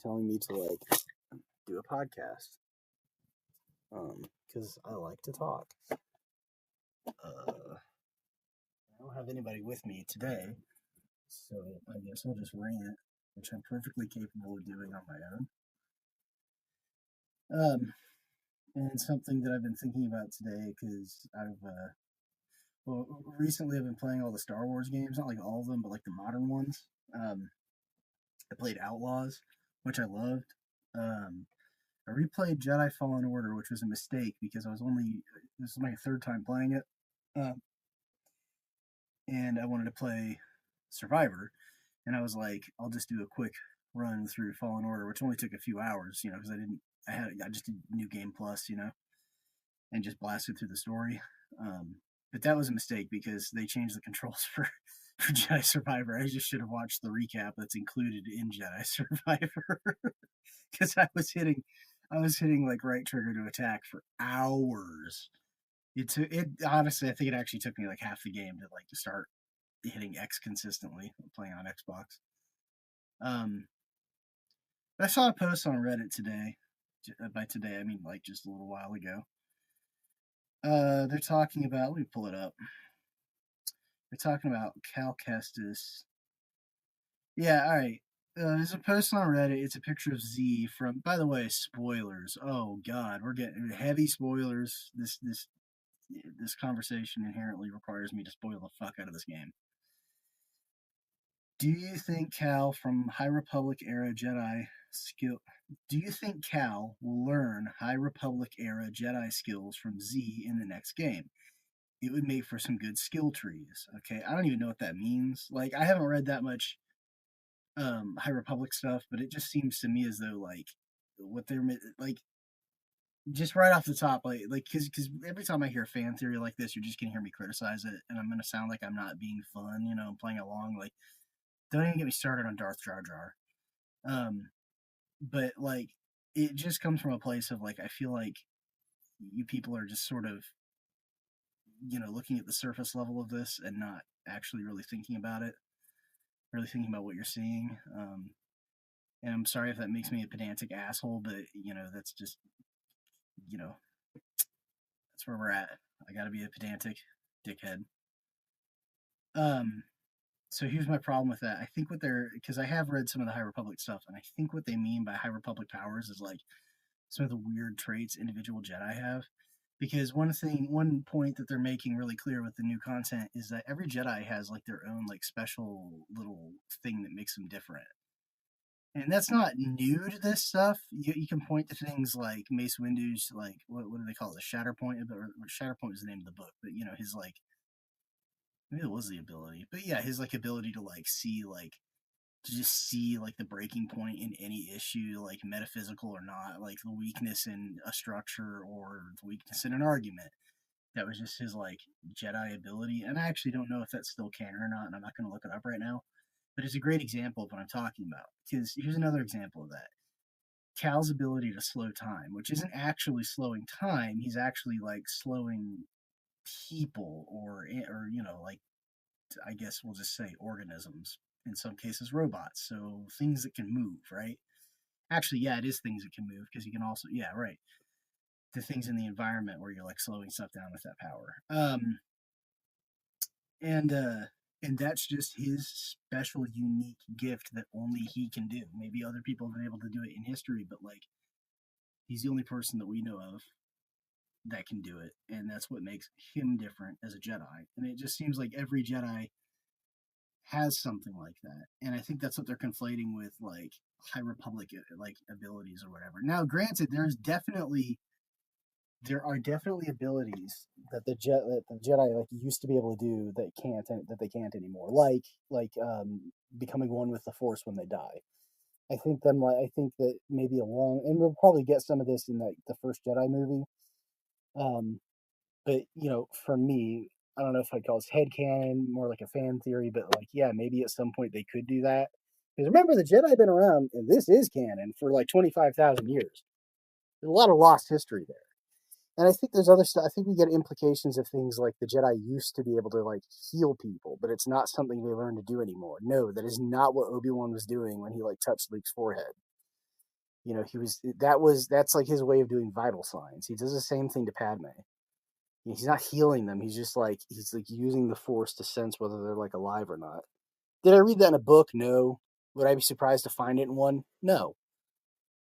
telling me to do a podcast. Because I like to talk. I don't have anybody with me today, so I guess I'll just rant, which I'm perfectly capable of doing on my own. And something that I've been thinking about today, because recently I've been playing all the Star Wars games, not like all of them, but like the modern ones. I played Outlaws, which I loved. I replayed Jedi Fallen Order, which was a mistake because this is my third time playing it. And I wanted to play Survivor, and I was like, I'll just do a quick run through Fallen Order, which only took a few hours, because I just did New Game Plus, and just blasted through the story. But that was a mistake because they changed the controls for Jedi Survivor. I just should have watched the recap that's included in Jedi Survivor because I was hitting like right trigger to attack for hours. It honestly, I think it actually took me like half the game to start hitting X consistently playing on Xbox. I saw a post on Reddit today. By today, I mean like just a little while ago. They're talking about. Let me pull it up. They're talking about Cal Kestis. Yeah, all right. There's a post on Reddit. It's a picture of Z from. By the way, spoilers. Oh God, we're getting heavy spoilers. This conversation inherently requires me to spoil the fuck out of this game. Do you think Cal from High Republic era Jedi skill? Do you think Cal will learn High Republic era Jedi skills from Z in the next game? It would make for some good skill trees. Okay, I don't even know what that means. Like, I haven't read that much High Republic stuff, but it just seems to me as though what they're like just right off the top, because every time I hear a fan theory like this, you're just gonna hear me criticize it, and I'm gonna sound like I'm not being fun, playing along. Like, don't even get me started on Darth Jar Jar. But it just comes from a place of I feel like you people are just sort of, looking at the surface level of this and not actually really thinking about it, really thinking about what you're seeing. And I'm sorry if that makes me a pedantic asshole, but that's just, that's where we're at. I got to be a pedantic dickhead. So here's my problem with that. I think because I have read some of the High Republic stuff, and I think what they mean by High Republic powers is some of the weird traits individual Jedi have. Because one point that they're making really clear with the new content is that every Jedi has their own special little thing that makes them different. And that's not new to this stuff. You can point to things like Mace Windu's, what do they call it? The Shatterpoint? Shatterpoint was the name of the book, but his maybe it was the ability, but yeah, his ability to see to just see the breaking point in any issue, metaphysical or not, the weakness in a structure or the weakness in an argument. That was just his Jedi ability, and I actually don't know if that's still canon or not, and I'm not going to look it up right now. But it's a great example of what I'm talking about. Because here's another example of that: Cal's ability to slow time, which isn't actually slowing time. He's actually slowing people, or I guess we'll just say organisms. In some cases, robots. So things that can move, right? Actually, yeah, it is things that can move because you can also, yeah, right. The things in the environment where you're slowing stuff down with that power. And that's just his special, unique gift that only he can do. Maybe other people have been able to do it in history, but he's the only person that we know of that can do it, and that's what makes him different as a Jedi. And it just seems like every Jedi has something like that, and I think that's what they're conflating with High Republic abilities or whatever. Now, granted, there are definitely abilities that the Jedi used to be able to do that they can't anymore, becoming one with the Force when they die. I think that maybe and we'll probably get some of this in the first Jedi movie. But for me, I don't know if I'd call this headcanon, more like a fan theory, but yeah, maybe at some point they could do that. Because remember, the Jedi have been around, and this is canon, for 25,000 years. There's a lot of lost history there. And I think there's other stuff. I think we get implications of things like the Jedi used to be able to heal people, but it's not something they learn to do anymore. No, that is not what Obi-Wan was doing when he touched Luke's forehead. You know, that's like his way of doing vital signs. He does the same thing to Padme. He's not healing them. He's like using the Force to sense whether they're like alive or not. Did I read that in a book? No. Would I be surprised to find it in one? No.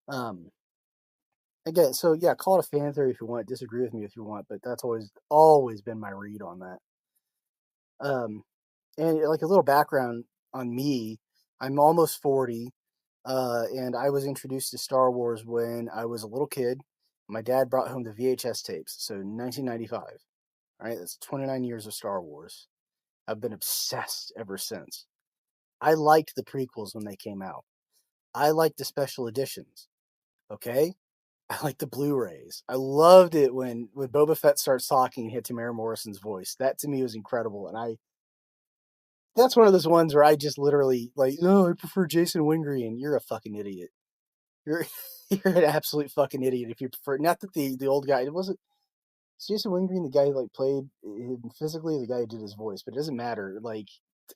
Um, Again, so yeah, call it a fan theory if you want. Disagree with me if you want, but that's always been my read on that. Um, and like a little background on me, I'm almost 40, and I was introduced to Star Wars when I was a little kid. My dad brought home the VHS tapes, so 1995. All right, that's 29 years of Star Wars. I've been obsessed ever since. I liked the prequels when they came out. I liked the special editions. Okay, I like the Blu-rays. I loved it when Boba Fett starts talking and hit Tamara Morrison's voice. That to me was incredible, and I that's one of those ones where I just literally like, no, I prefer Jason Wingreen. You're a fucking idiot. You're you're an absolute fucking idiot if you prefer. Not that the old guy, it wasn't. Is Jason Wingreen the guy who like played him physically, the guy who did his voice, but it doesn't matter. Like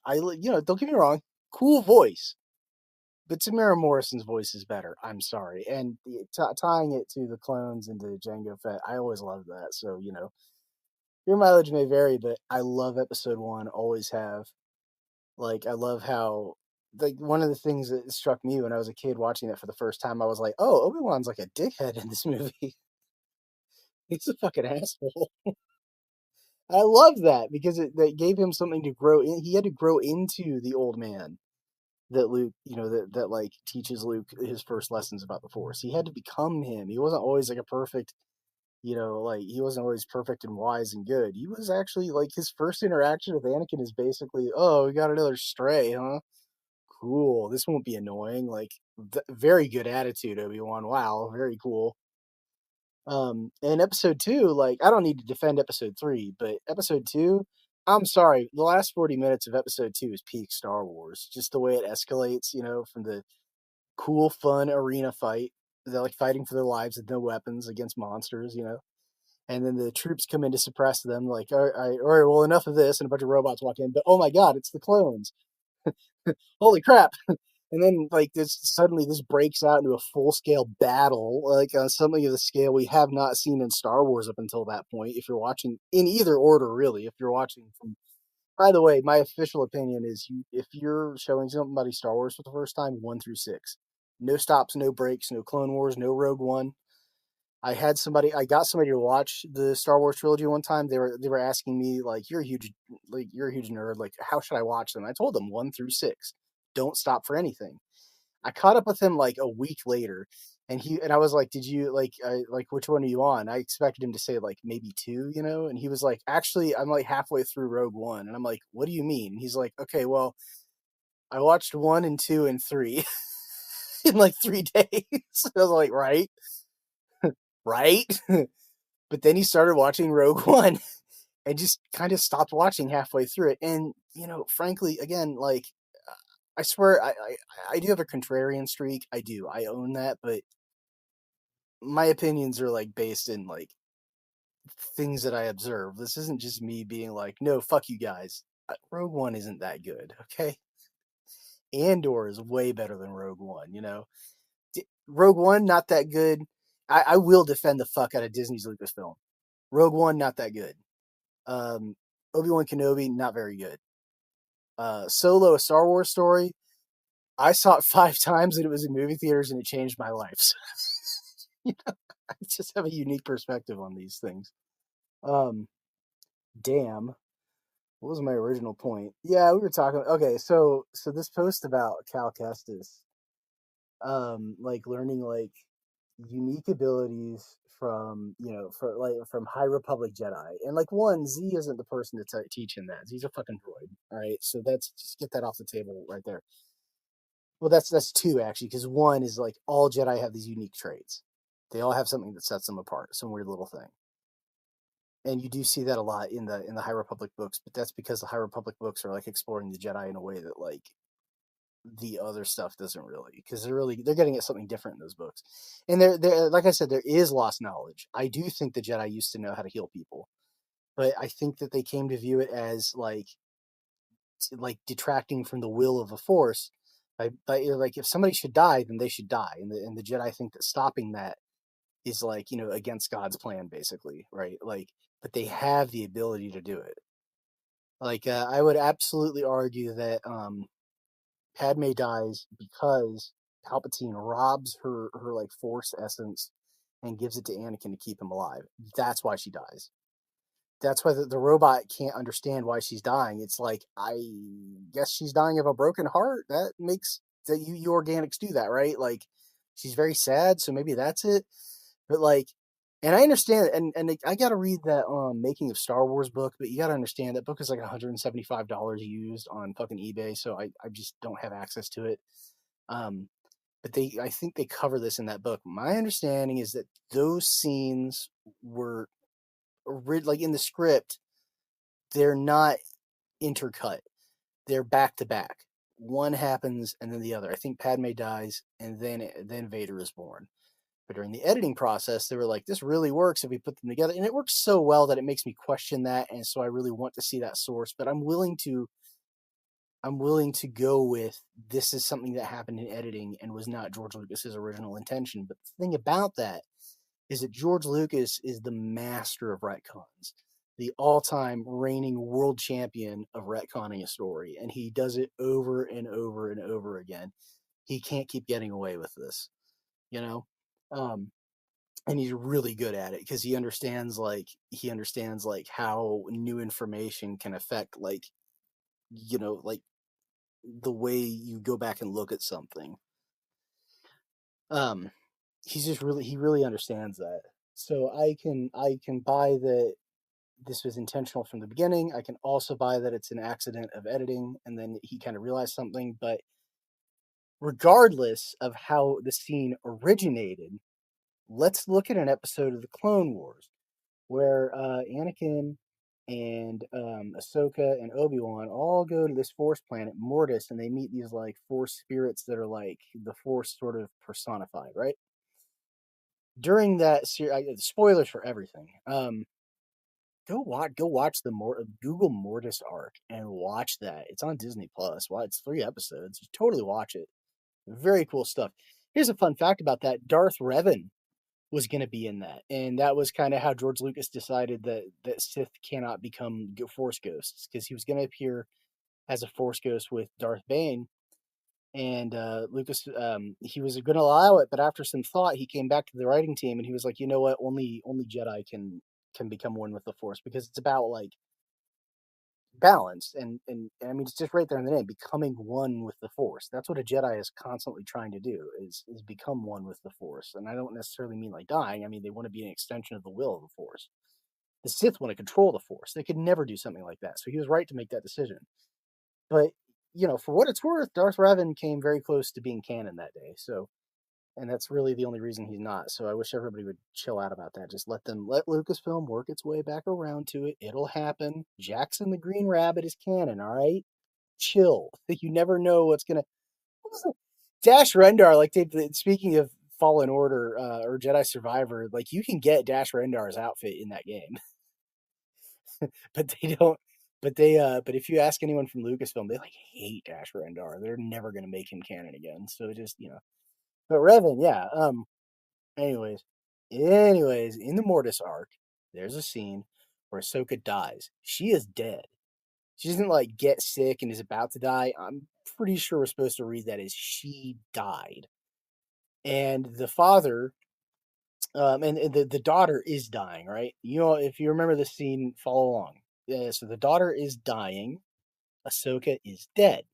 don't get me wrong, cool voice, but Tamara Morrison's voice is better. I'm sorry, and tying it to the clones and to Jango Fett, I always loved that. So your mileage may vary, but I love Episode One. Always have. Like I love how like one of the things that struck me when I was a kid watching that for the first time, I was like, oh, Obi-Wan's like a dickhead in this movie. He's a fucking asshole. I love that because that gave him something to grow in. He had to grow into the old man that Luke, that like teaches Luke his first lessons about the Force. He had to become him. He wasn't always like a perfect, like he wasn't always perfect and wise and good. He was actually like his first interaction with Anakin is basically, oh, we got another stray, huh? Cool. This won't be annoying. Like, very good attitude, Obi-Wan. Wow, very cool. And episode two, like, I don't need to defend episode three, but episode two, I'm sorry, the last 40 minutes of episode two is peak Star Wars. Just the way it escalates, from the cool, fun arena fight. They're like fighting for their lives with no weapons against monsters. And then the troops come in to suppress them, like, all right, well, enough of this, and a bunch of robots walk in, but oh my god, it's the clones. Holy crap. And then like this breaks out into a full scale battle, like on something of the scale we have not seen in Star Wars up until that point. If you're watching in either order, really, if you're watching from, by the way, my official opinion is if you're showing somebody Star Wars for the first time, 1 through 6, no stops, no breaks, no Clone Wars, no Rogue One. I got somebody to watch the Star Wars trilogy one time. They were asking me like, you're a huge nerd. Like, how should I watch them? I told them 1 through 6. Don't stop for anything. I caught up with him like a week later, and I was like, "Did you like which one are you on?" I expected him to say like maybe two. And he was like, "Actually, I'm like halfway through Rogue One," and I'm like, "What do you mean?" And he's like, "Okay, well, I watched 1 and 2 and 3 in like 3 days." I was like, "Right, right." But then he started watching Rogue One and just kind of stopped watching halfway through it. And frankly, again, like I swear, I do have a contrarian streak. I do. I own that, but my opinions are like based in like things that I observe. This isn't just me being like, no, fuck you guys. Rogue One isn't that good, okay? Andor is way better than Rogue One. Rogue One, not that good. I will defend the fuck out of Disney's Lucasfilm. Rogue One, not that good. Obi-Wan Kenobi, not very good. Solo, a Star Wars story. I saw it 5 times and it was in movie theaters and it changed my life. So, I just have a unique perspective on these things. Um, Damn. What was my original point? Yeah, we were talking. Okay, so this post about Cal Kestis, like learning like unique abilities from from High Republic Jedi, and like one Z isn't the person to teach him that. Z's a fucking droid. All right, so that's just get that off the table right there. Well, that's two actually, because one is like all Jedi have these unique traits. They all have something that sets them apart, some weird little thing. And you do see that a lot in the High Republic books, but that's because the High Republic books are like exploring the Jedi in a way that like the other stuff doesn't really, because they're getting at something different in those books. And they're like I said, there is lost knowledge. I do think the Jedi used to know how to heal people, but I think that they came to view it as like detracting from the will of the Force Like if somebody should die, then they should die, and the Jedi think that stopping that is like against God's plan, basically, right? Like, but they have the ability to do it. Like, I would absolutely argue that Padme dies because Palpatine robs her like Force essence and gives it to Anakin to keep him alive. That's why she dies. That's why the robot can't understand why she's dying. It's like, I guess she's dying of a broken heart. That makes that you organics do that, right? Like, she's very sad, so maybe that's it. But like, and I understand, and I got to read that Making of Star Wars book, but you got to understand that book is like $175 used on fucking eBay, so I just don't have access to it. Um, but I think they cover this in that book. My understanding is that those scenes were like in the script, they're not intercut. They're back to back. One happens and then the other. I think Padme dies and then Vader is born. But during the editing process, they were like, this really works if we put them together. And it works so well that it makes me question that. And so I really want to see that source. But I'm willing to go with this is something that happened in editing and was not George Lucas's original intention. But the thing about that is that George Lucas is the master of retcons, the all-time reigning world champion of retconning a story, and he does it over and over and over again. He can't keep getting away with this, you know. Um, and he's really good at it because he understands like how new information can affect like the way you go back and look at something. Um, he really understands that. So I can buy that this was intentional from the beginning. I can also buy that it's an accident of editing and then he kind of realized something. But regardless of how the scene originated, let's look at an episode of the Clone Wars where Anakin and Ahsoka and Obi-Wan all go to this Force planet, Mortis, and they meet these like Force spirits that are like the Force sort of personified, right? During that series, spoilers for everything. Go watch the Google Mortis arc and watch that. It's on Disney Plus. Well, it's 3 episodes. You totally watch it. Very cool stuff. Here's a fun fact about that: Darth Revan was going to be in that, and that was kind of how George Lucas decided that Sith cannot become Force ghosts because he was going to appear as a Force ghost with Darth Bane, and Lucas he was going to allow it, but after some thought, he came back to the writing team and he was like, you know what, only Jedi can become one with the Force because it's about like balance and I mean it's just right there in the name, becoming one with the Force. That's what a Jedi is constantly trying to do is become one with the Force. And I don't necessarily mean like dying. I mean they want to be an extension of the will of the Force. The Sith want to control the Force. They could never do something like that. So he was right to make that decision. But for what it's worth, Darth Revan came very close to being canon that day. So and that's really the only reason he's not. So I wish everybody would chill out about that. Just let Lucasfilm work its way back around to it. It'll happen. Jackson the Green Rabbit is canon, all right? Chill. You never know what's gonna. What was it? Dash Rendar, like speaking of Fallen Order or Jedi Survivor, like you can get Dash Rendar's outfit in that game, but they don't. But if you ask anyone from Lucasfilm, they like hate Dash Rendar. They're never gonna make him canon again. So just. But Revan, yeah. Anyways, in the Mortis arc, there's a scene where Ahsoka dies. She is dead. She doesn't like get sick and is about to die. I'm pretty sure we're supposed to read that as she died. And the father, and the daughter is dying, right? If you remember the scene, follow along. So the daughter is dying. Ahsoka is dead.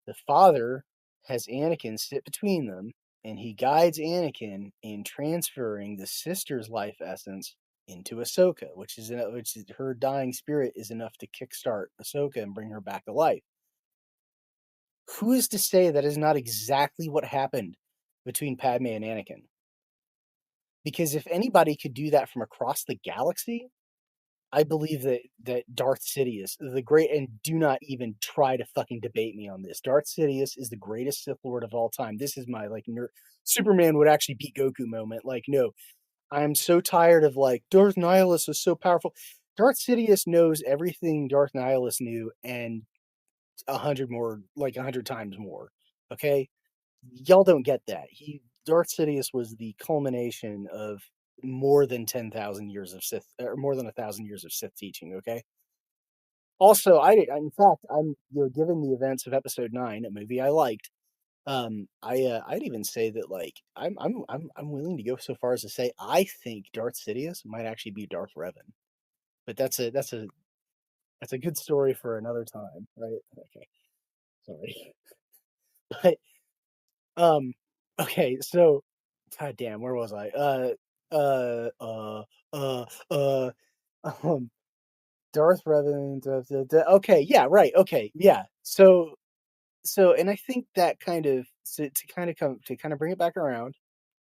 The father has Anakin sit between them, and he guides Anakin in transferring the sister's life essence into Ahsoka, which is her dying spirit is enough to kickstart Ahsoka and bring her back to life. Who is to say that is not exactly what happened between Padme and Anakin? Because if anybody could do that from across the galaxy, I believe that Darth Sidious, the great, and do not even try to fucking debate me on this. Darth Sidious is the greatest Sith Lord of all time. This is my like Superman would actually beat Goku moment. Like, no, I am so tired of like Darth Nihilus is so powerful. Darth Sidious knows everything Darth Nihilus knew and 100 times more. Okay, y'all don't get that. Darth Sidious was the culmination of more than 10,000 years of Sith, or more than 1,000 years of Sith teaching. Okay. Also, in fact, given the events of Episode 9, a movie I liked, I'd even say that like I'm willing to go so far as to say I think Darth Sidious might actually be Darth Revan. But that's a good story for another time, right? Okay, sorry. But um, okay, so God damn, where was I? Uh, uh, uh, um, Darth Revan. Okay, yeah, right. Okay, yeah. And I think that kind of to kind of bring it back around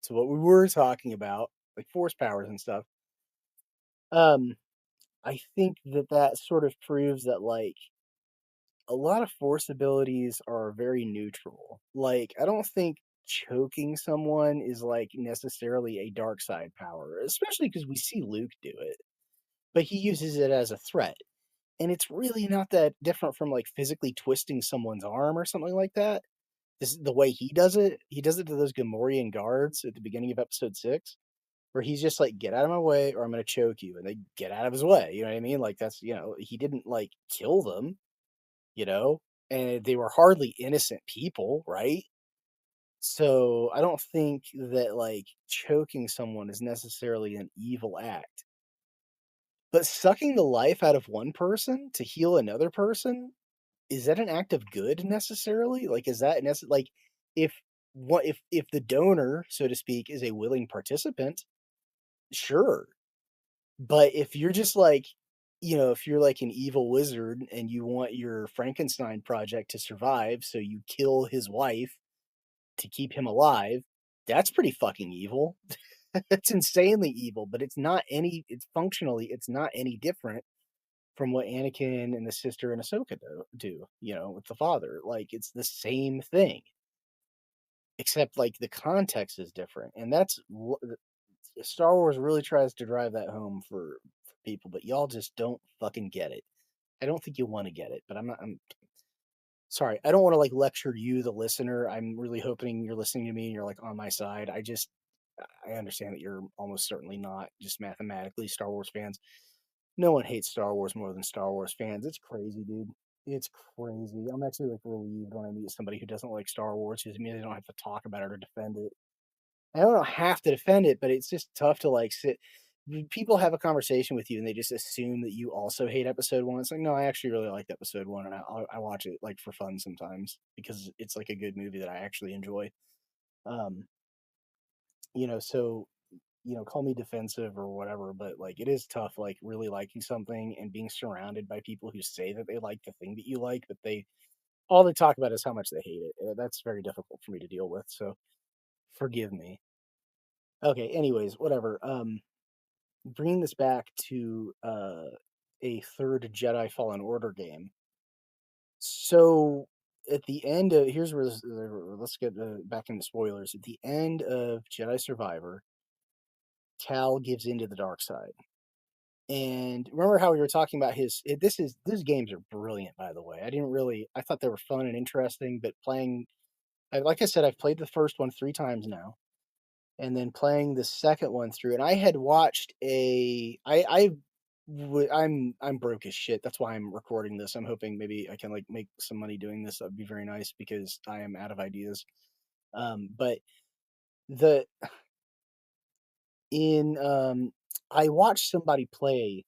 to what we were talking about, like force powers and stuff. Um, I think that sort of proves that like a lot of force abilities are very neutral. Like I don't think choking someone is like necessarily a dark side power, especially because we see Luke do it, but he uses it as a threat. And it's really not that different from like physically twisting someone's arm or something like that. This is the way he does it. He does it to those Gamorrean guards at the beginning of episode 6, where he's just like, "Get out of my way, or I'm going to choke you," and they get out of his way. You know what I mean? Like that's he didn't like kill them, you know, and they were hardly innocent people, right? So I don't think that like choking someone is necessarily an evil act. But sucking the life out of one person to heal another person, is that an act of good necessarily? Like, is that like if if the donor, so to speak, is a willing participant, sure. But if you're just like, if you're like an evil wizard and you want your Frankenstein project to survive, so you kill his wife to keep him alive, that's pretty fucking evil. It's insanely evil, but it's functionally, it's not any different from what Anakin and the sister and Ahsoka do, with the father. Like it's the same thing, except like the context is different, and Star Wars really tries to drive that home for people, but y'all just don't fucking get it. I don't think you want to get it, but I'm not. I'm sorry. I don't want to like lecture you, the listener. I'm really hoping you're listening to me and you're like on my side. I understand that you're almost certainly not just mathematically Star Wars fans. No one hates Star Wars more than Star Wars fans. It's crazy, dude. It's crazy. I'm actually like relieved when I meet somebody who doesn't like Star Wars because it means they don't have to talk about it or defend it. I don't have to defend it, but it's just tough to like sit. People have a conversation with you and they just assume that you also hate episode one. It's like, no, I actually really liked episode one, and I watch it like for fun sometimes because it's like a good movie that I actually enjoy. Um, so call me defensive or whatever, but like it is tough, like really liking something and being surrounded by people who say that they like the thing that you like, but all they talk about is how much they hate it. That's very difficult for me to deal with. So forgive me. Okay. Anyways, whatever. Bringing this back to a third Jedi Fallen Order game. So at the end of here's where let's get back into spoilers. At the end of Jedi Survivor, Cal gives into the dark side. And remember how we were talking about these games are brilliant, by the way. I thought they were fun and interesting, but like I said, I've played the first one 3 times now, and then playing the second one through, and I had watched I'm broke as shit. That's why I'm recording this. I'm hoping maybe I can like make some money doing this. That'd be very nice because I am out of ideas. But the in I watched somebody play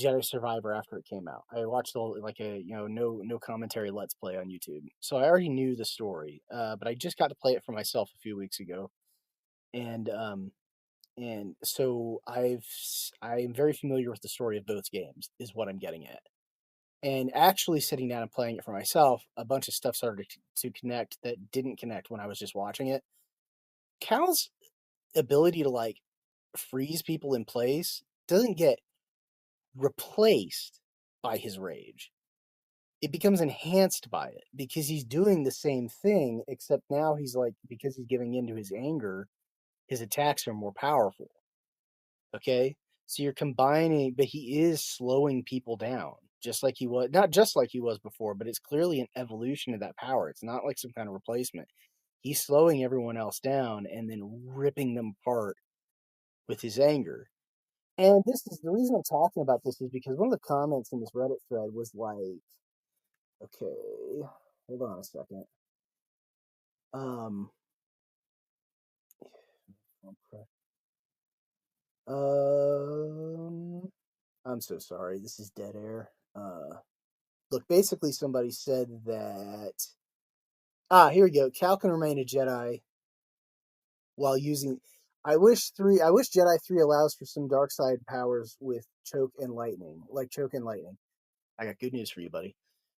Jedi Survivor after it came out. I watched like a no commentary let's play on YouTube, so I already knew the story. But I just got to play it for myself a few weeks ago, and so I'm very familiar with the story of both games. Is what I'm getting at. And actually sitting down and playing it for myself, a bunch of stuff started to connect that didn't connect when I was just watching it. Cal's ability to like freeze people in place doesn't get replaced by his rage. It becomes enhanced by it because he's doing the same thing, except now he's like, because he's giving into his anger, his attacks are more powerful. Okay. So you're combining, but he is slowing people down just like he was, not just like he was before, but it's clearly an evolution of that power. It's not like some kind of replacement. He's slowing everyone else down and then ripping them apart with his anger. And this is the reason I'm talking about this is because one of the comments in this Reddit thread was like, okay, hold on a second. Um, um, I'm so sorry. This is dead air. Look, basically somebody said that. Here we go. Cal can remain a Jedi while using. I wish Jedi 3 allows for some dark side powers with choke and lightning, like choke and lightning. I got good news for you, buddy.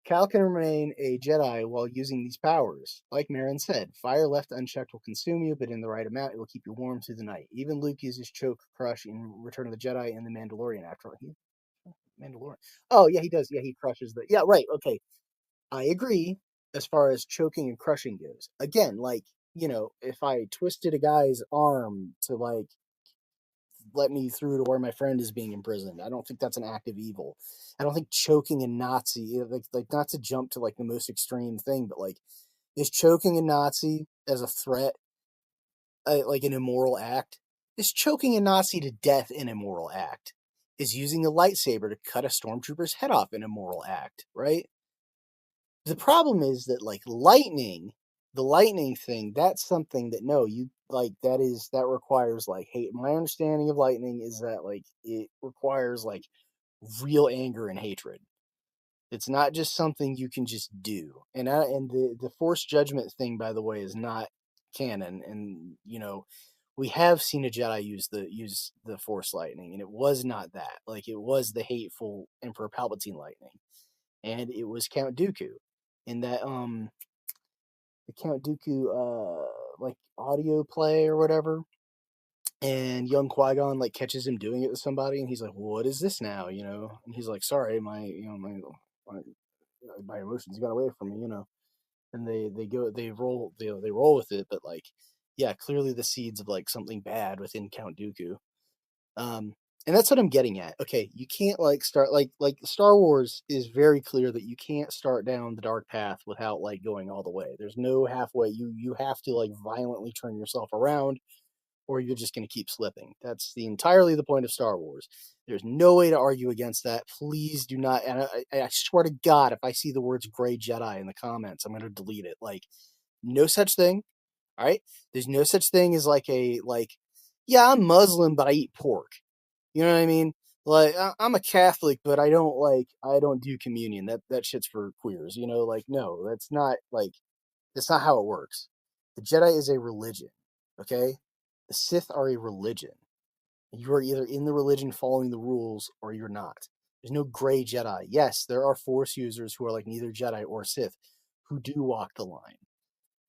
Cal can remain a Jedi while using these powers. Like Marin said, fire left unchecked will consume you, but in the right amount, it will keep you warm through the night. Even Luke uses choke crush in Return of the Jedi and the Mandalorian after all. Mandalorian. Oh yeah, he does. Yeah, he crushes the. Yeah, right. Okay, I agree as far as choking and crushing goes. Again, like, if I twisted a guy's arm to like let me through to where my friend is being imprisoned, I don't think that's an act of evil. I don't think choking a Nazi, like not to jump to like the most extreme thing, but like, is choking a Nazi as a threat like an immoral act? Is choking a Nazi to death an immoral act? Is using a lightsaber to cut a stormtrooper's head off an immoral act, right? The problem is that like the lightning thing, that's something that no, you like that requires like hate. My understanding of lightning is that like it requires like real anger and hatred. It's not just something you can just do. And the force judgment thing, by the way, is not canon. And we have seen a Jedi use the force lightning, and it was not that. Like it was the hateful Emperor Palpatine lightning, and it was Count Dooku. In that the Count Dooku like audio play or whatever, and young Qui-Gon like catches him doing it with somebody, and he's like, "What is this now?" And he's like, "Sorry, my emotions got away from me." And they roll with it, but like, yeah, clearly the seeds of like something bad within Count Dooku. Um, and that's what I'm getting at. Okay, you can't like start like Star Wars is very clear that you can't start down the dark path without like going all the way. There's no halfway. You have to like violently turn yourself around, or you're just going to keep slipping. That's entirely the point of Star Wars. There's no way to argue against that. Please do not. And I swear to God, if I see the words "Gray Jedi" in the comments, I'm going to delete it. Like, no such thing. All right. There's no such thing as like yeah, I'm Muslim, but I eat pork. You know what I mean? Like I'm a Catholic, but I don't do communion. That shit's for queers. Like no, that's not how it works. The Jedi is a religion. Okay, the Sith are a religion. You are either in the religion following the rules or you're not. There's no gray Jedi. Yes, there are Force users who are like neither Jedi or Sith who do walk the line.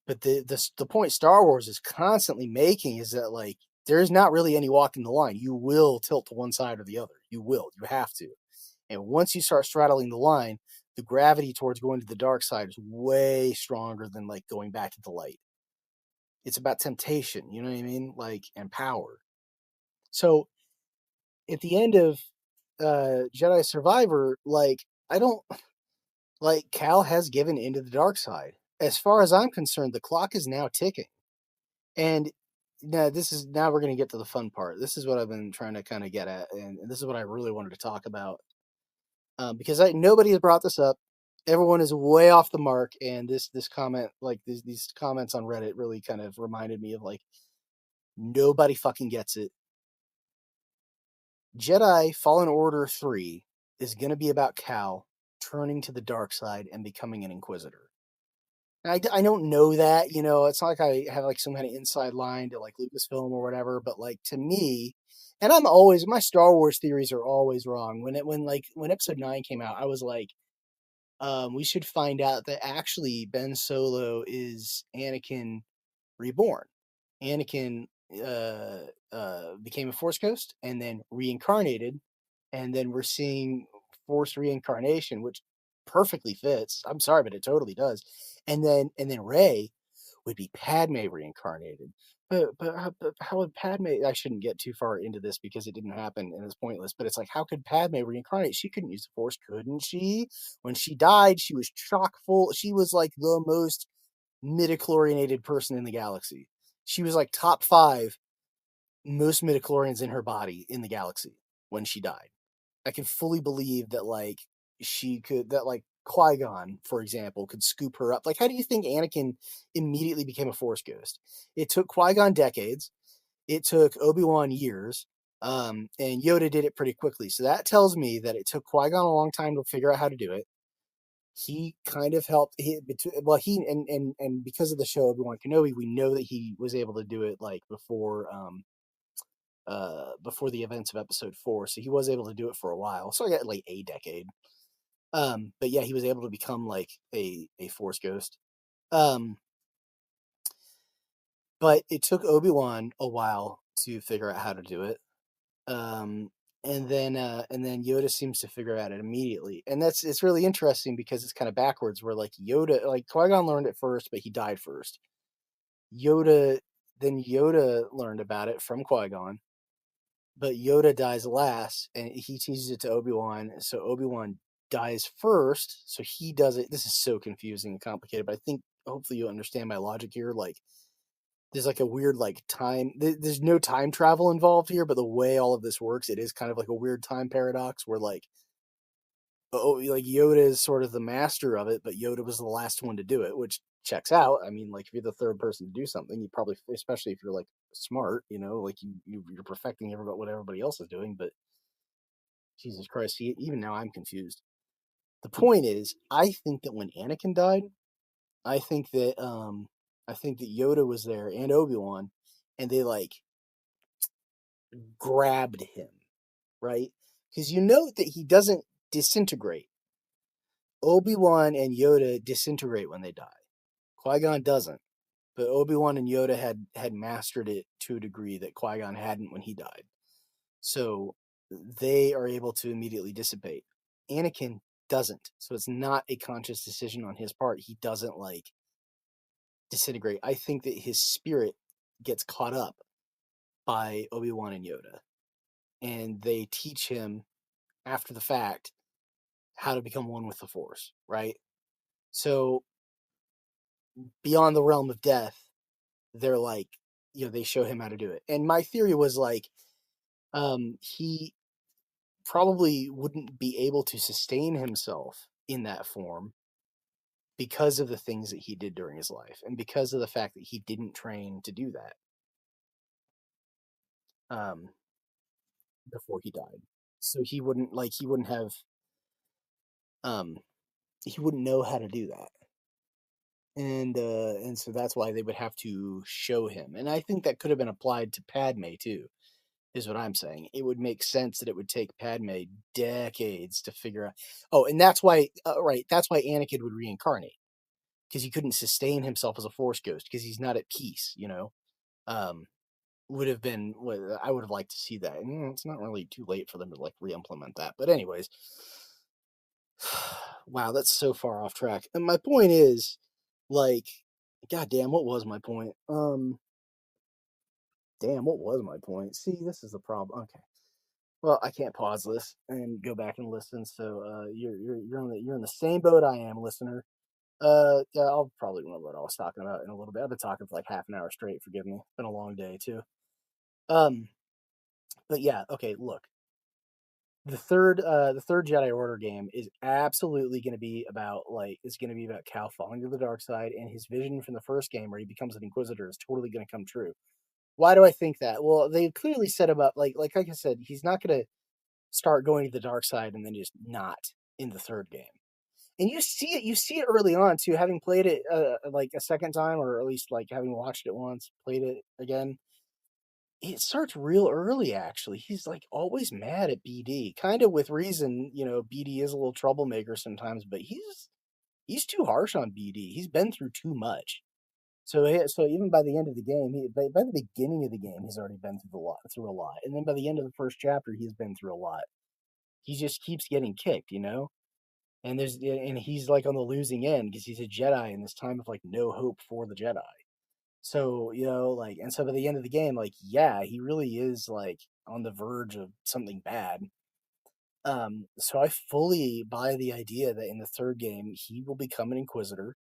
But the point Star Wars is constantly making is that like there's not really any walking the line. You will tilt to one side or the other. You will. You have to. And once you start straddling the line, the gravity towards going to the dark side is way stronger than like going back to the light. It's about temptation, you know what I mean? Like, and power. So at the end of Jedi Survivor, like I don't like Cal has given into the dark side. As far as I'm concerned, the clock is now ticking. And now we're going to get to the fun part. This is what I've been trying to kind of get at, and this is what I really wanted to talk about because nobody has brought this up. Everyone is way off the mark, and this comment, like these comments on Reddit, really kind of reminded me of like nobody fucking gets it. Jedi Fallen Order 3 is going to be about Cal turning to the dark side and becoming an Inquisitor. I don't know that, it's not like I have like some kind of inside line to like Lucasfilm or whatever, but like to me, and my Star Wars theories are always wrong. When episode 9 came out, I was like, we should find out that actually Ben Solo is Anakin reborn. Anakin became a Force ghost and then reincarnated, and then we're seeing Force reincarnation, which perfectly fits. I'm sorry, but it totally does. And then Rey would be Padme reincarnated. but how would Padme? I shouldn't get too far into this because it didn't happen and it's pointless. But it's like, how could Padme reincarnate? She couldn't use the Force, couldn't she? When she died, she was chock full. She was like the most midichlorianated person in the galaxy. She was like top 5 most midichlorians in her body in the galaxy when she died. I can fully believe that like Qui-Gon, for example, could scoop her up. Like, how do you think Anakin immediately became a Force ghost? It took Qui-Gon decades. It took Obi-Wan years. And Yoda did it pretty quickly. So that tells me that it took Qui-Gon a long time to figure out how to do it. He kind of helped. And because of the show Obi-Wan Kenobi, we know that he was able to do it like before the events of Episode 4. So he was able to do it for a while. So I got like a decade. But yeah, he was able to become like a Force ghost. But it took Obi-Wan a while to figure out how to do it. Um, and then Yoda seems to figure out it immediately, and it's really interesting because it's kind of backwards. Where like Qui-Gon learned it first, but he died first. Yoda learned about it from Qui-Gon, but Yoda dies last, and he teaches it to Obi-Wan. So Obi-Wan dies first, so he does it. This is so confusing and complicated, but I think hopefully you understand my logic here. Like, there's like a weird like time. There's no time travel involved here, but the way all of this works, it is kind of like a weird time paradox where like Yoda is sort of the master of it, but Yoda was the last one to do it, which checks out. I mean, like if you're the third person to do something, you probably, especially if you're like smart, like you're perfecting what everybody else is doing. But Jesus Christ, even now I'm confused. The point is, I think that when Anakin died, I think that Yoda was there and Obi-Wan, and they like grabbed him, right? Because you note that he doesn't disintegrate. Obi-Wan and Yoda disintegrate when they die. Qui-Gon doesn't, but Obi-Wan and Yoda had mastered it to a degree that Qui-Gon hadn't when he died. So they are able to immediately dissipate. Anakin doesn't. So it's not a conscious decision on his part. He doesn't like disintegrate. I think that his spirit gets caught up by Obi-Wan and Yoda, and they teach him after the fact how to become one with the Force, right? So beyond the realm of death, they're like, they show him how to do it. And my theory was like, he probably wouldn't be able to sustain himself in that form because of the things that he did during his life and because of the fact that he didn't train to do that um, before he died. So um, he wouldn't know how to do that. And so that's why they would have to show him. And I think that could have been applied to Padme too, is what I'm saying. It would make sense that it would take Padme decades to figure out. Oh, and that's why, right? That's why Anakin would reincarnate, because he couldn't sustain himself as a Force ghost because he's not at peace. Um, would have been. I would have liked to see that. And it's not really too late for them to like re-implement that. But anyways, wow, that's so far off track. And my point is, like, goddamn, what was my point? Damn, what was my point? See, this is the problem. Okay. Well, I can't pause this and go back and listen. So you're in the same boat I am, listener. Yeah, I'll probably remember what I was talking about in a little bit. I've been talking for like half an hour straight. Forgive me. It's been a long day too. Um, but yeah, okay. Look, the third Jedi Order game is absolutely going to be about Cal falling to the dark side, and his vision from the first game where he becomes an Inquisitor is totally going to come true. Why do I think that? Well, they clearly set him up like I said, he's not going to start going to the dark side and then just not in the third game. And you see it early on too, having played it like a second time, or at least like having watched it once, played it again. It starts real early actually. He's like always mad at BD, kind of with reason. BD is a little troublemaker sometimes, but he's too harsh on BD. He's been through too much. So even by the end of the game, by the beginning of the game, he's already been through a lot, and then by the end of the first chapter, he's been through a lot. He just keeps getting kicked. And he's like on the losing end because he's a Jedi in this time of like no hope for the Jedi. So, like, and so by the end of the game, like, yeah, he really is like on the verge of something bad. So I fully buy the idea that in the third game he will become an Inquisitor,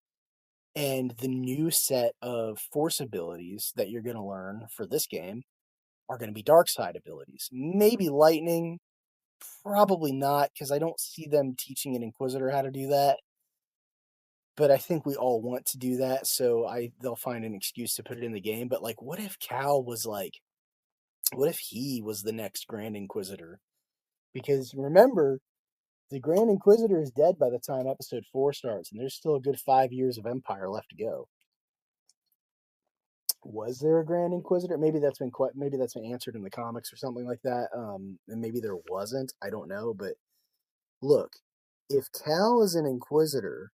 and the new set of Force abilities that you're going to learn for this game are going to be dark side abilities. Maybe lightning, probably not, because I don't see them teaching an Inquisitor how to do that. But I think we all want to do that, so they'll find an excuse to put it in the game. But like, what if Cal was like, what if he was the next Grand Inquisitor? Because remember, the Grand Inquisitor is dead by the time Episode 4 starts, and there's still a good 5 years of Empire left to go. Was there a Grand Inquisitor? Maybe that's been answered in the comics or something like that. And maybe there wasn't. I don't know. But look, if Cal is an Inquisitor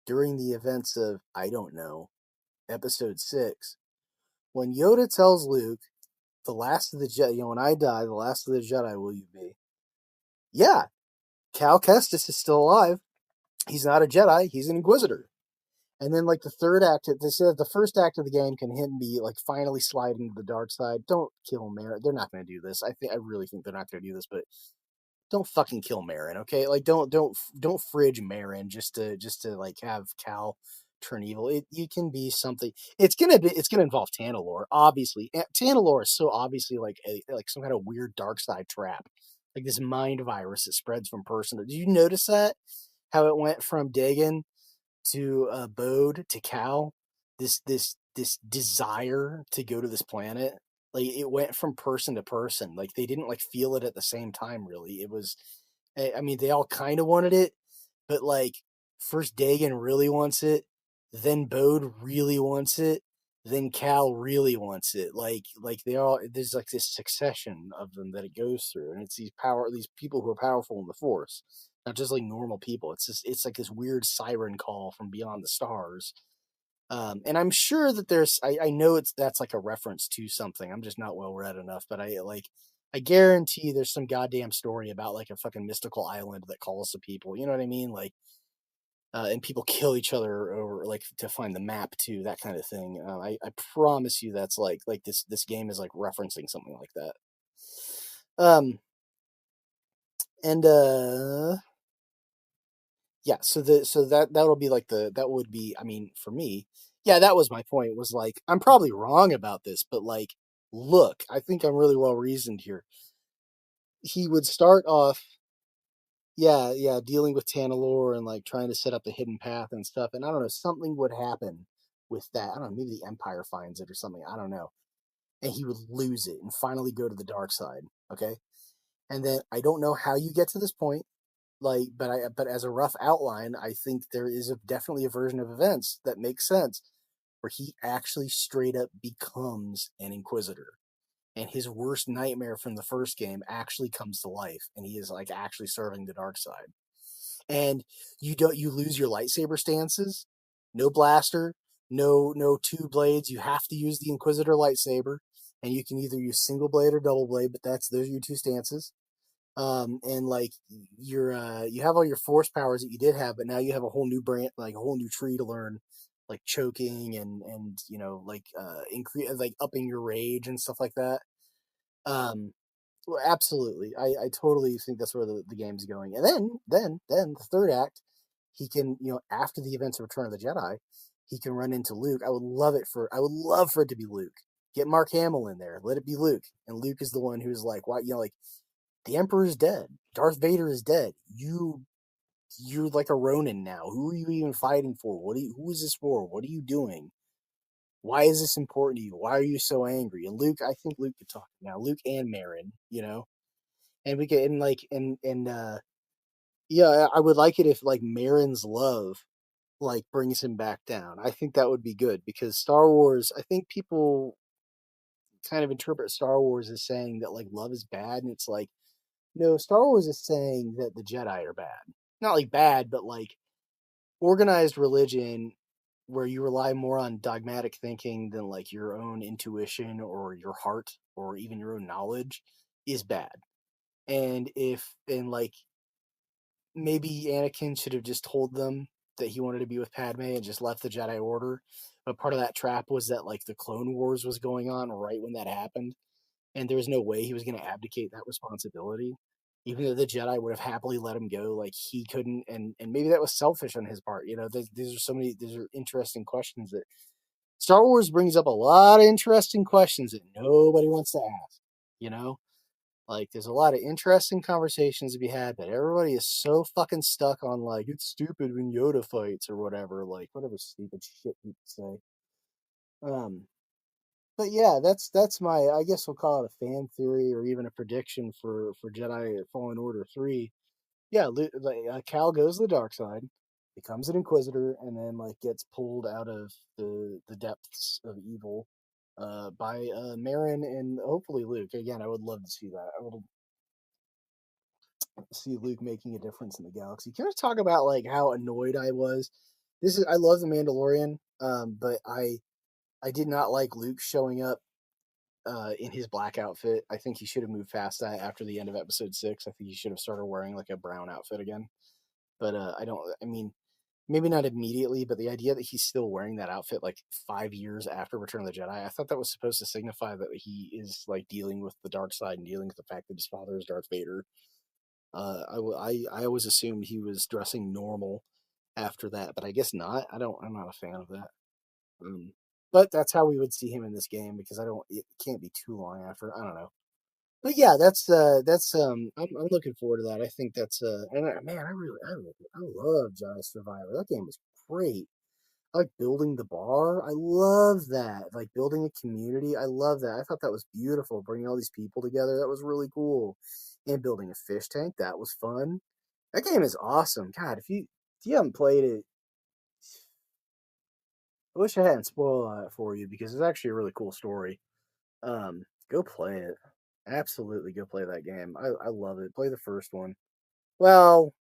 during the events of, I don't know, Episode 6, when Yoda tells Luke, the last of the Jedi, when I die, the last of the Jedi will you be? Yeah, Cal Kestis is still alive. He's not a Jedi. He's an Inquisitor. And then, like, the third act, they said the first act of the game can him be like finally slide into the dark side. Don't kill Merrin. They're not going to do this. I really think they're not going to do this. But don't fucking kill Merrin, okay? Like, don't fridge Merrin just to like have Cal turn evil. You can be something. It's gonna involve Tanalorr, obviously. Tanalorr is so obviously like some kind of weird dark side trap, like this mind virus that spreads from person. Did you notice that? How it went from Dagon to Bode to Cal, this desire to go to this planet, like it went from person to person. Like they didn't like feel it at the same time. Really, it was. I mean, they all kind of wanted it, but like first Dagon really wants it, then Bode really wants it, then Cal really wants it. Like they all there's like this succession of them that it goes through, and it's these people who are powerful in the Force, not just like normal people. It's like this weird siren call from beyond the stars. And I'm sure that I know that's like a reference to something. I'm just not well read enough, but I guarantee there's some goddamn story about like a fucking mystical island that calls to people. You know what I mean? Like, and people kill each other over like to find the map too, that kind of thing. I promise you that's like this game is like referencing something like that. Um, and yeah, that'll be like that would be, I mean, for me, yeah, that was my point, was like I'm probably wrong about this, but like look, I think I'm really well reasoned here. He would start off, yeah, dealing with Tanalorr and like trying to set up the hidden path and stuff, and I don't know, something would happen with that. I don't know, maybe the Empire finds it or something, I don't know. And he would lose it and finally go to the dark side, okay? And then I don't know how you get to this point, like, but as a rough outline, I think there is definitely a version of events that makes sense where he actually straight up becomes an Inquisitor, and his worst nightmare from the first game actually comes to life, and he is like actually serving the dark side. And you lose your lightsaber stances, no blaster, no two blades. You have to use the Inquisitor lightsaber, and you can either use single blade or double blade, but those are your two stances. And like you have all your force powers that you did have, but now you have a whole new brand, like a whole new tree to learn, like choking and like increase, like upping your rage and stuff like that. Well, absolutely, I totally think that's where the game's going. And then the third act, he can, after the events of Return of the Jedi, he can run into Luke. I would love for it to be Luke. Get Mark Hamill in there, let it be Luke, and Luke is the one who's like, why, like the Emperor is dead. Darth Vader is dead. You're like a Ronin now. Who are you even fighting for? Who is this for? What are you doing? Why is this important to you? Why are you so angry? And Luke, I think Luke could talk now. Luke and Marin, and we get and like and yeah, I would like it if like Marin's love like brings him back down. I think that would be good because Star Wars. I think people kind of interpret Star Wars as saying that like love is bad, and it's like, no, Star Wars is saying that the Jedi are bad. Not like bad, but like organized religion where you rely more on dogmatic thinking than like your own intuition or your heart or even your own knowledge is bad. And like maybe Anakin should have just told them that he wanted to be with Padme and just left the Jedi Order. but part of that trap was that like the Clone Wars was going on right when that happened, and there was no way he was going to abdicate that responsibility. Even though the Jedi would have happily let him go, like he couldn't, and maybe that was selfish on his part. You know, these are so many, these are interesting questions that Star Wars brings up a lot of interesting questions that nobody wants to ask. You know, like there's a lot of interesting conversations to be had, but everybody is so fucking stuck on like it's stupid when Yoda fights or whatever, like whatever stupid shit people say. Um, but yeah, that's my, I guess we'll call it a fan theory or even a prediction for Jedi Fallen Order 3. Yeah, like, Cal goes to the dark side, becomes an Inquisitor, and then like gets pulled out of the depths of evil by Marin and hopefully Luke. Again, I would love to see that. I would see Luke making a difference in the galaxy. Can I talk about like how annoyed I was? This is, I love the Mandalorian, but I did not like Luke showing up in his black outfit. I think he should have moved past that after the end of episode 6. I think he should have started wearing like a brown outfit again. But I don't, I mean, maybe not immediately, but the idea that he's still wearing that outfit like 5 years after Return of the Jedi, I thought that was supposed to signify that he is like dealing with the dark side and dealing with the fact that his father is Darth Vader. I always assumed he was dressing normal after that, but I guess not. I'm not a fan of that. Um, but that's how we would see him in this game because I don't. It can't be too long after. I don't know. But yeah, I'm looking forward to that. I think that's man, I love Jedi Survivor. That game was great. I like building the bar. I love that. Like building a community. I love that. I thought that was beautiful. Bringing all these people together. That was really cool. And building a fish tank. That was fun. That game is awesome. God, if you haven't played it, I wish I hadn't spoiled it for you because it's actually a really cool story. Go play it. Absolutely, go play that game. I love it. Play the first one. Well,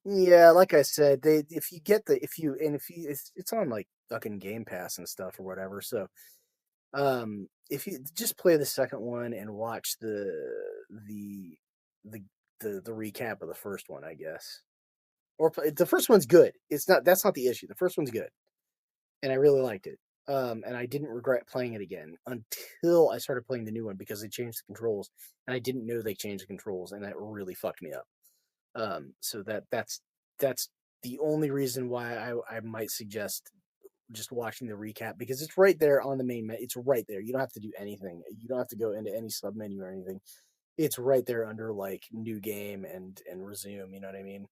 yeah, like I said, they if you get the if you and if you it's on like fucking Game Pass and stuff or whatever. So if you just play the second one and watch the the the recap of the first one, I guess. Or the first one's good. It's not, that's not the issue. The first one's good, and I really liked it. And I didn't regret playing it again until I started playing the new one because they changed the controls, and I didn't know they changed the controls, and that really fucked me up. So that's the only reason why I might suggest just watching the recap because it's right there on the main. It's right there. You don't have to do anything. You don't have to go into any sub menu or anything. It's right there under like new game and resume. You know what I mean?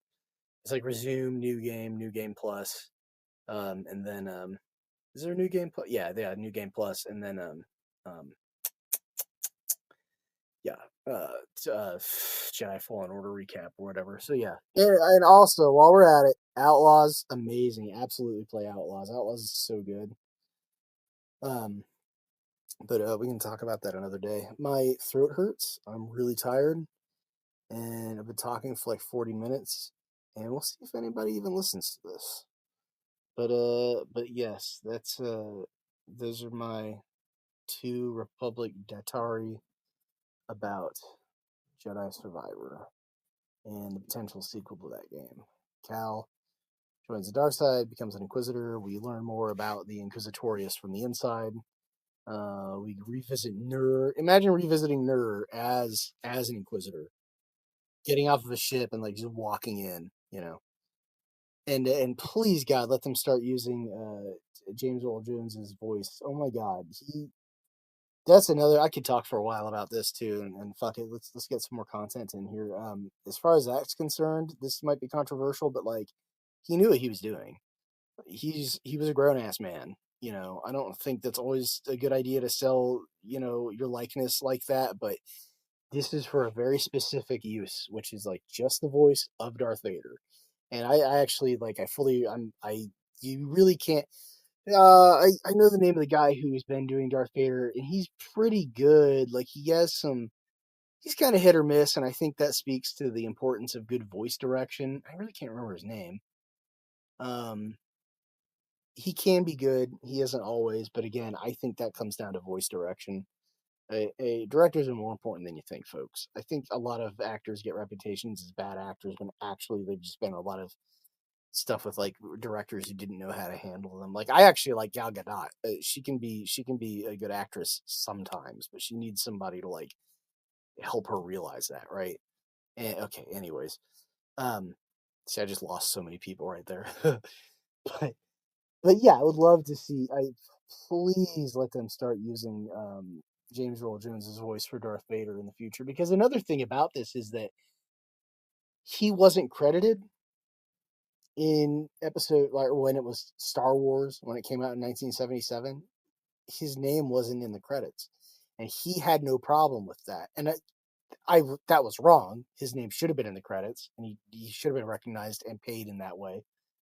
It's like resume, new game plus, and then is there a new game plus? Yeah, new game plus, and then um, yeah, Jedi Fallen Order recap or whatever. So yeah, and also while we're at it, Outlaws, amazing, absolutely play Outlaws. Outlaws is so good. Um, but we can talk about that another day. My throat hurts. I'm really tired, and I've been talking for like 40 minutes, and we'll see if anybody even listens to this. But yes, that's those are my two Republic Datari about Jedi Survivor and the potential sequel to that game. Cal joins the dark side, becomes an Inquisitor. We learn more about the Inquisitorius from the inside. We revisit Nur. Imagine revisiting Nur as an Inquisitor, getting off of a ship and like just walking in, you know. And please God, let them start using James Earl Jones's voice. Oh my God, he. That's another. I could talk for a while about this too, and fuck it, let's get some more content in here. As far as that's concerned, this might be controversial, but like, he knew what he was doing. He was a grown ass man. You know, I don't think that's always a good idea to sell, you know, your likeness like that, but this is for a very specific use, which is like just the voice of Darth Vader. And I actually like I fully I you really can't I know the name of the guy who's been doing Darth Vader, and he's pretty good. Like he has some, he's kind of hit or miss, and I think that speaks to the importance of good voice direction. I really can't remember his name. Um, he can be good. He isn't always, but again, I think that comes down to voice direction. Directors are more important than you think, folks. I think a lot of actors get reputations as bad actors when actually they've just spent a lot of stuff with like directors who didn't know how to handle them. Like I actually like Gal Gadot. She can be a good actress sometimes, but she needs somebody to like help her realize that, right? Okay, anyways. Um See, I just lost so many people right there. but but yeah, I would love to see. I Please let them start using James Earl Jones's voice for Darth Vader in the future. Because another thing about this is that he wasn't credited in episode like when it was Star Wars when it came out in 1977. His name wasn't in the credits, and he had no problem with that. And I that was wrong. His name should have been in the credits, and he should have been recognized and paid in that way.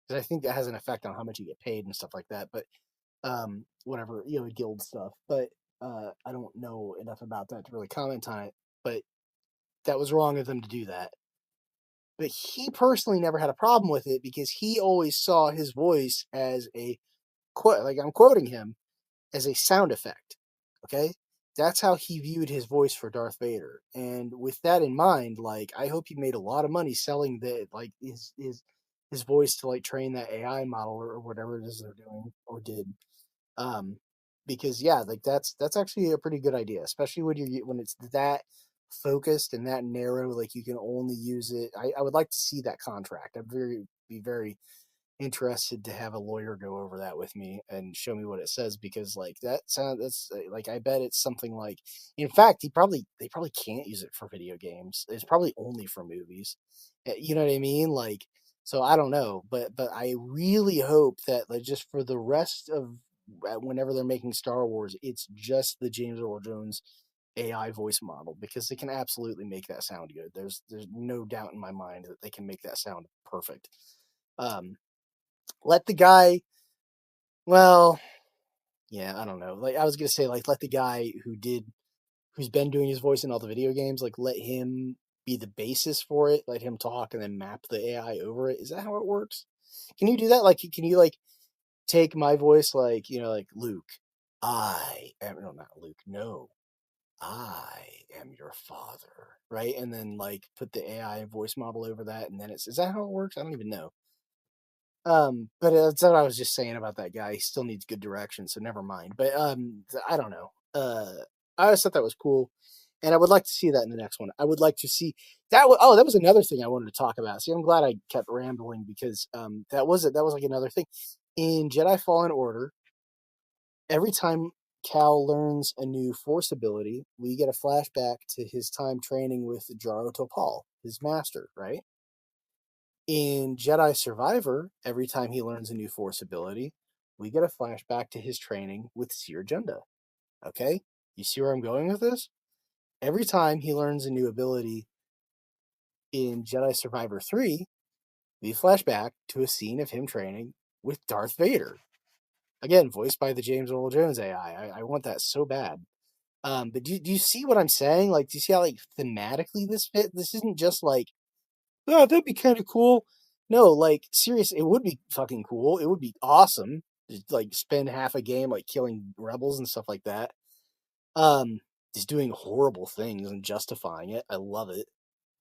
Because I think that has an effect on how much you get paid and stuff like that. But whatever, guild stuff. But I don't know enough about that to really comment on it. But that was wrong of them to do that. But he personally never had a problem with it because he always saw his voice as a quote, like I'm quoting him, as a sound effect. Okay? That's how he viewed his voice for Darth Vader. And with that in mind, like I hope he made a lot of money selling the like his voice to like train that AI model or whatever it is they're doing or did. Um, because yeah, like that's actually a pretty good idea, especially when it's that focused and that narrow. Like you can only use it. I would like to see that contract. Be very interested to have a lawyer go over that with me and show me what it says because like that's like I bet it's something like in fact they probably can't use it for video games. It's probably only for movies. You know what I mean? Like so I don't know, but I really hope that like just for the rest of whenever they're making Star Wars, it's just the James Earl Jones AI voice model because they can absolutely make that sound good. There's no doubt in my mind that they can make that sound perfect. Um, Let the guy, well, yeah, I don't know. Like I was gonna say, like let the guy who's been doing his voice in all the video games, like let him be the basis for it. Let him talk and then map the AI over it. Is that how it works? Can you do that? Like, can you like take my voice, like like Luke? I am no, not Luke. No, I am your father, right? And then like put the AI voice model over that, and then is that how it works? I don't even know. But that's what I was just saying about that guy. He still needs good direction, so never mind. But I don't know. I always thought that was cool, and I would like to see that in the next one. I would like to see that. Oh, that was another thing I wanted to talk about. See, I'm glad I kept rambling because that was it. That was like another thing in Jedi Fallen Order. Every time Cal learns a new Force ability, we get a flashback to his time training with Jaro Topal, his master, right? In Jedi Survivor, every time he learns a new Force ability, we get a flashback to his training with Seer Junda. Okay? You see where I'm going with this? Every time he learns a new ability in Jedi Survivor 3, we flash back to a scene of him training with Darth Vader. Again, voiced by the James Earl Jones AI. I want that so bad. But do you see what I'm saying? Like, do you see how like thematically this fit? This isn't just like oh, that'd be kind of cool. No, like serious, it would be fucking cool. It would be awesome. Just, like spend half a game like killing rebels and stuff like that. Um, just doing horrible things and justifying it. I love it.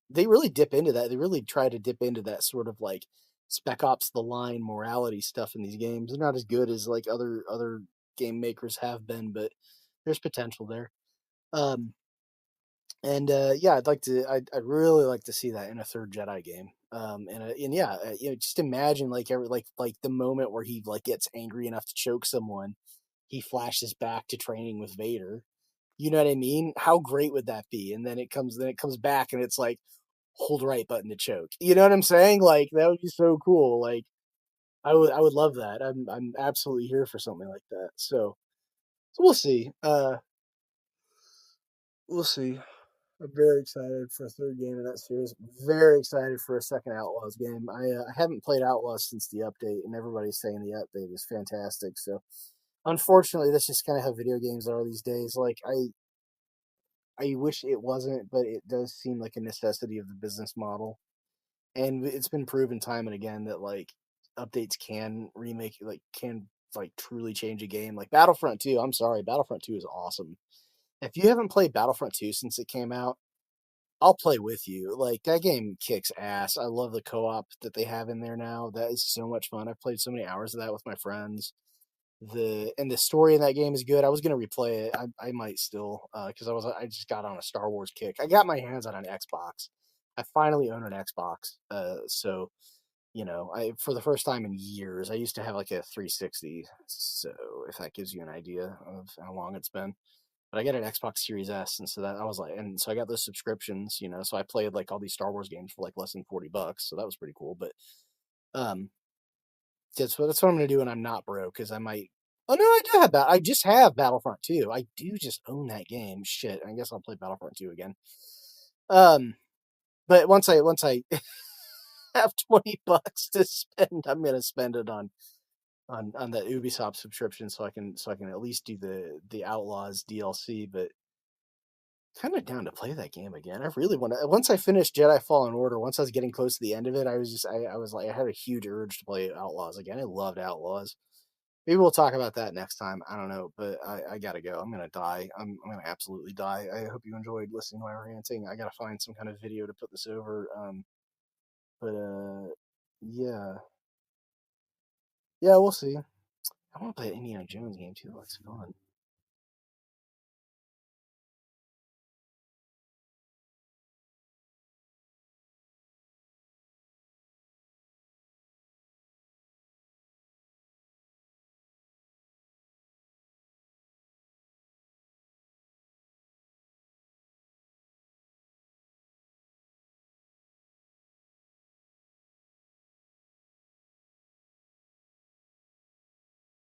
They really dip into that. They really try to dip into that sort of like Spec Ops: The Line morality stuff in these games. They're not as good as like other game makers have been, but there's potential there. Um, and yeah, I'd really like to see that in a third Jedi game. And yeah, just imagine like like the moment where he like gets angry enough to choke someone, he flashes back to training with Vader. You know what I mean? How great would that be? And then it comes back and it's like hold right button to choke. You know what I'm saying? Like that would be so cool. Like I would love that. I'm absolutely here for something like that. So we'll see. We'll see. I'm very excited for a third game in that series. Very excited for a second Outlaws game. I haven't played Outlaws since the update, and everybody's saying the update is fantastic. So, unfortunately, that's just kind of how video games are these days. Like, I wish it wasn't, but it does seem like a necessity of the business model, and it's been proven time and again that like updates can remake, like, can like truly change a game. Like Battlefront 2. I'm sorry, Battlefront 2 is awesome. If you haven't played Battlefront 2 since it came out I'll play with you. Like that game kicks ass. I love the co-op that they have in there now. That is so much fun. I've played so many hours of that with my friends. The story in that game is good. I was gonna replay it. I might still because I just got on a Star Wars kick. I got my hands on an Xbox. I finally own an Xbox. So I for the first time in years, I used to have like a 360. So if that gives you an idea of how long it's been. But I got an Xbox Series S, and so that I was like, and so I got those subscriptions, so I played like all these Star Wars games for like less than $40, so that was pretty cool. But um, that's what I'm gonna do when I'm not broke, because I might. Oh no, I do have that. I just have Battlefront 2. I do just own that game. Shit, I guess I'll play Battlefront 2 again. Um, but once I have $20 to spend, I'm gonna spend it on that Ubisoft subscription, so I can at least do the Outlaws DLC. But kind of down to play that game again. I really want to. Once I finished Jedi Fallen Order, once I was getting close to the end of it, I was like, I had a huge urge to play Outlaws again. I loved Outlaws. Maybe we'll talk about that next time. I don't know, but I gotta go. I'm gonna die. I'm gonna absolutely die. I hope you enjoyed listening to my ranting. I gotta find some kind of video to put this over. But yeah, yeah, we'll see. I want to play an Indiana Jones game too. That's fun.